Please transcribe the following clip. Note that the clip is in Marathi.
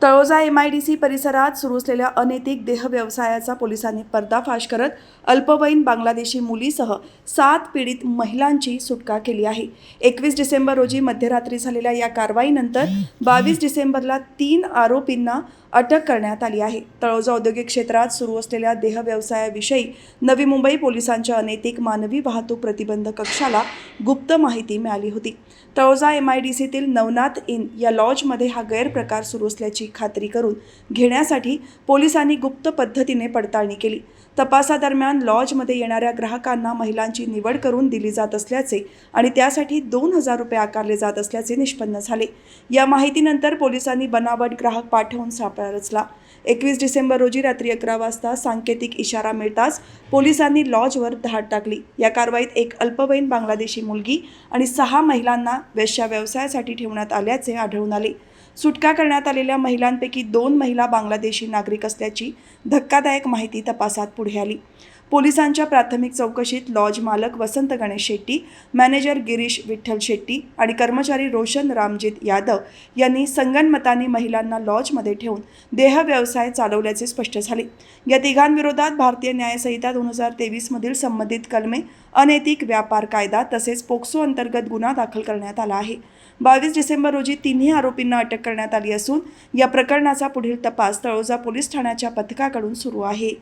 तळोजा MIDC परिसरात सुरू असलेल्या अनैतिक देह व्यवसायाचा पोलिसांनी पर्दाफाश करत अल्पवयीन बांगलादेशी मुलीसह 7 पीडित महिलांची सुटका केली आहे। 21 डिसेंबर रोजी मध्यरात्री झालेल्या या कारवाईनंतर 22 डिसेंबरला 3 आरोपींना अटक करण्यात आली आहे। तळोजा औद्योगिक क्षेत्रात सुरू असलेल्या देह व्यवसायाविषयी नवी मुंबई पोलिसांच्या अनैतिक मानवी वाहतूक प्रतिबंध कक्षाला गुप्त माहिती मिळाली होती। तळोजा MIDCतील नवनाथ इन या लॉजमध्ये हा गैरप्रकार सुरू असल्याची खात्री करून घेण्यासाठी पोलिसांनी गुप्त पद्धतीने पडताळणी केली। तपासादरम्यान लॉजमध्ये येणाऱ्या ग्राहकांना महिलांची निवड करून दिली जात असल्याचे आणि त्यासाठी 2000 रुपये आकारले जात असल्याचे निष्पन्न झाले। या माहितीनंतर पोलिसांनी बनावट ग्राहक पाठवून सापळा रचला। 21 डिसेंबर रोजी रात्री 11 वाजता सांकेतिक इशारा मिळताच पोलिसांनी लॉजवर धाड टाकली। या कारवाईत एक अल्पवयीन बांगलादेशी मुलगी आणि 6 महिलांना वेश्या व्यवसायासाठी ठेवण्यात आल्याचे आढळून आले। सुटका करण्यात आलेल्या महिलांपैकी 2 महिला बांगलादेशी नागरिक असल्याची धक्कादायक माहिती तपासात पुढे आली। पोलिसांच्या प्राथमिक चौकशीत लॉज मालक वसंत गणेश शेट्टी, मॅनेजर गिरीश विठ्ठल शेट्टी आणि कर्मचारी रोशन रामजित यादव यांनी संगनमताने महिलांना लॉजमध्ये ठेवून देह व्यवसाय चालवल्याचे स्पष्ट झाले। या तिघांविरोधात भारतीय न्याय संहिता 2023 मधील संबंधित कलमे, अनैतिक व्यापार कायदा तसेच पोक्सो अंतर्गत गुन्हा दाखल करण्यात आला आहे। 22 डिसेंबर रोजी तिन्ही आरोपींना अटक करण्यात आली असून या प्रकरणाचा पुढील तपास तळोजा पोलीस ठाण्याच्या पथकाकडून सुरू आहे।